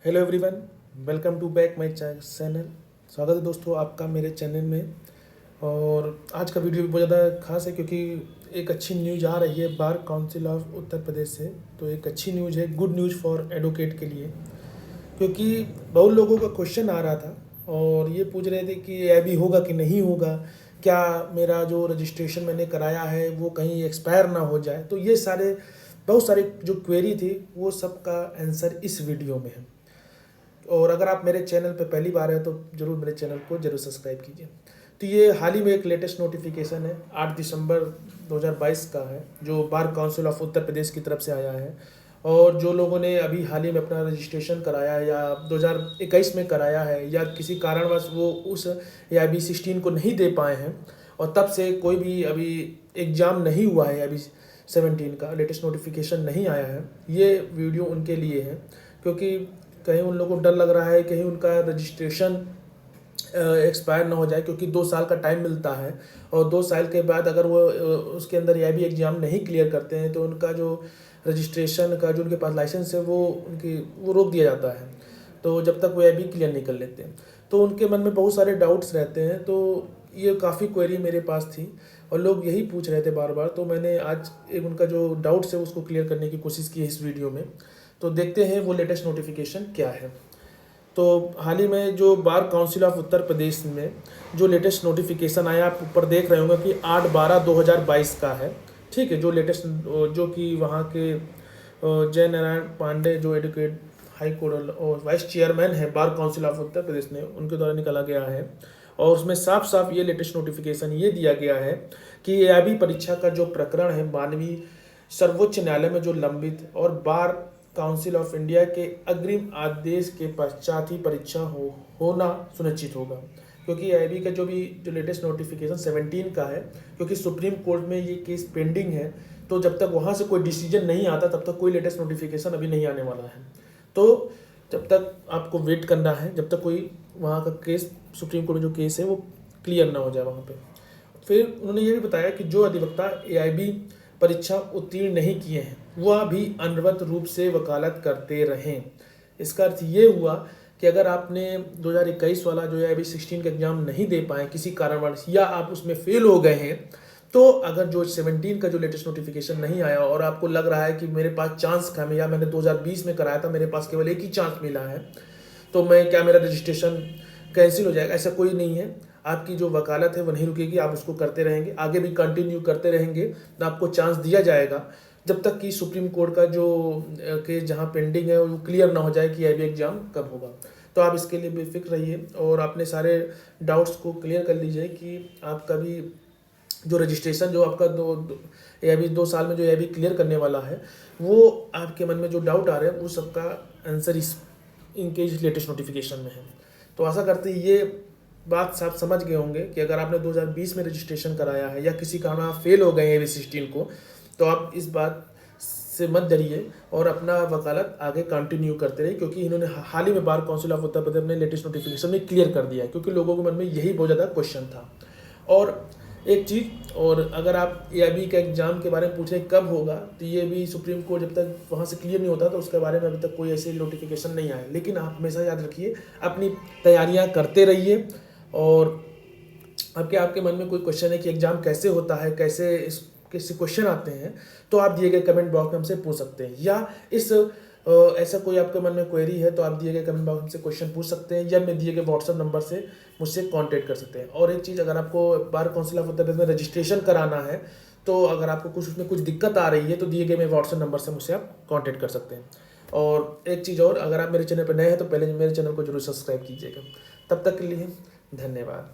Hello everyone, welcome to back my channel. स्वागत है दोस्तों आपका मेरे चैनल में। और आज का वीडियो भी बहुत ज़्यादा खास है क्योंकि एक अच्छी न्यूज़ आ रही है bar council of Uttar Pradesh से। तो एक अच्छी न्यूज़ है, गुड न्यूज़ फॉर एडवोकेट के लिए, क्योंकि बहुत लोगों का क्वेश्चन आ रहा था और ये पूछ रहे थे कि ये अभी होगा कि नहीं होगा, क्या मेरा जो रजिस्ट्रेशन मैंने कराया है वो कहीं एक्सपायर ना हो जाए। तो ये बहुत सारे जो क्वेरी थी वो सब का आंसर इस वीडियो में है। और अगर आप मेरे चैनल पर पहली बार है तो ज़रूर मेरे चैनल को ज़रूर सब्सक्राइब कीजिए। तो ये हाल ही में एक लेटेस्ट नोटिफिकेशन है, 8 दिसंबर 2022 का है, जो bar council of Uttar Pradesh की तरफ से आया है। और जो लोगों ने अभी हाल ही में अपना रजिस्ट्रेशन कराया है या 2021 में कराया है या किसी कारणवश वो उस AIB 16 को नहीं दे पाए हैं और तब से कोई भी अभी एग्ज़ाम नहीं हुआ है, AIB 17 का लेटेस्ट नोटिफिकेशन नहीं आया है, ये वीडियो उनके लिए है। क्योंकि कहीं उन लोगों को डर लग रहा है कहीं उनका रजिस्ट्रेशन एक्सपायर ना हो जाए, क्योंकि 2 साल का टाइम मिलता है और 2 साल के बाद अगर वो उसके अंदर AIB एग्ज़ाम नहीं क्लियर करते हैं तो उनका जो रजिस्ट्रेशन का जो उनके पास लाइसेंस है वो रोक दिया जाता है, तो जब तक वो AIB क्लियर नहीं कर लेते हैं। तो उनके मन में बहुत सारे डाउट्स रहते हैं। तो ये काफ़ी क्वेरी मेरे पास थी और लोग यही पूछ रहे थे बार बार, तो मैंने आज एक उनका जो डाउट्स है उसको क्लियर करने की कोशिश की है इस वीडियो में। तो देखते हैं वो लेटेस्ट नोटिफिकेशन क्या है। तो हाल ही में जो bar council of Uttar Pradesh में जो लेटेस्ट नोटिफिकेशन आया, आप ऊपर देख रहे होंगे कि 8/12/2022 का है। ठीक है, जो लेटेस्ट जो कि वहाँ के जय नारायण पांडे जो एडवोकेट हाई कोर्ट और वाइस चेयरमैन है bar council of Uttar Pradesh ने, उनके द्वारा निकाला गया है। और उसमें साफ साफ ये लेटेस्ट नोटिफिकेशन ये दिया गया है कि AIB परीक्षा का जो प्रकरण है 12वीं सर्वोच्च न्यायालय में जो लंबित और बार काउंसिल ऑफ इंडिया के अग्रिम आदेश के पश्चात ही परीक्षा होना सुनिश्चित होगा। क्योंकि AIB का जो लेटेस्ट नोटिफिकेशन 17 का है, क्योंकि सुप्रीम कोर्ट में ये केस पेंडिंग है, तो जब तक वहाँ से कोई डिसीजन नहीं आता तब तक कोई लेटेस्ट नोटिफिकेशन अभी नहीं आने वाला है। तो जब तक आपको वेट करना है, जब तक कोई वहाँ का केस सुप्रीम कोर्ट में जो केस है वो क्लियर ना हो जाए वहाँ पे। फिर उन्होंने ये भी बताया कि जो अधिवक्ता AIB परीक्षा उत्तीर्ण नहीं किए हैं वह भी अनवरत रूप से वकालत करते रहें। इसका अर्थ ये हुआ कि अगर आपने 2021 वाला जो AIB 16 का एग्जाम नहीं दे पाए किसी कारणवश या आप उसमें फेल हो गए हैं, तो अगर जो 17 का जो लेटेस्ट नोटिफिकेशन नहीं आया और आपको लग रहा है कि मेरे पास चांस कम है या मैंने 2020 में कराया था मेरे पास केवल एक ही चांस मिला है, तो मेरा रजिस्ट्रेशन कैंसिल हो जाएगा, ऐसा कोई नहीं है। आपकी जो वकालत है वो नहीं रुकेगी, आप उसको करते रहेंगे, आगे भी कंटिन्यू करते रहेंगे, तो आपको चांस दिया जाएगा जब तक कि सुप्रीम कोर्ट का जो केस जहां पेंडिंग है वो क्लियर ना हो जाए कि AIB एग्जाम कब होगा। तो आप इसके लिए बेफिक्र रहिए और अपने सारे डाउट्स को क्लियर कर लीजिए कि आपका भी जो रजिस्ट्रेशन जो आपका AIB 2 साल में जो AIB क्लियर करने वाला है, वो आपके मन में जो डाउट आ रहे हैं वो सबका आंसर इनके इस लेटेस्ट नोटिफिकेशन में है। तो आशा करते हैं ये बात आप समझ गए होंगे कि अगर आपने 2020 में रजिस्ट्रेशन कराया है या किसी कारण आप फेल हो गए हैं AIB 16 को, तो आप इस बात से मत डरिए और अपना वकालत आगे कंटिन्यू करते रहिए, क्योंकि इन्होंने हाल ही में bar council of Uttar Pradesh ने लेटेस्ट नोटिफिकेशन में क्लियर कर दिया है, क्योंकि लोगों के मन में यही बहुत ज़्यादा क्वेश्चन था। और एक चीज़ और, अगर आप AIB का एग्जाम के बारे में पूछ रहे हैं कब होगा, तो ये भी सुप्रीम कोर्ट जब तक वहाँ से क्लियर नहीं होता तो उसके बारे में अभी तक कोई ऐसे नोटिफिकेशन नहीं आया। लेकिन आप हमेशा याद रखिए, अपनी तैयारियाँ करते रहिए और आपके मन में कोई क्वेश्चन है कि एग्ज़ाम कैसे होता है, कैसे क्वेश्चन आते हैं, तो आप दिए गए कमेंट बॉक्स में हमसे पूछ सकते हैं। या ऐसा कोई आपके मन में क्वेरी है तो आप दिए गए कमेंट बॉक्स में से क्वेश्चन पूछ सकते हैं या मैं दिए गए व्हाट्सअप नंबर से मुझसे कांटेक्ट कर सकते हैं। और एक चीज़, अगर आपको bar council of Uttar Pradesh में रजिस्ट्रेशन कराना है तो अगर आपको उसमें कुछ दिक्कत आ रही है तो दिए गए मेरे व्हाट्सअप नंबर से मुझसे आप कांटेक्ट कर सकते हैं। और एक चीज़ और, अगर आप मेरे चैनल पर नए हैं तो पहले मेरे चैनल को जरूर सब्सक्राइब कीजिएगा। तब तक के लिए धन्यवाद।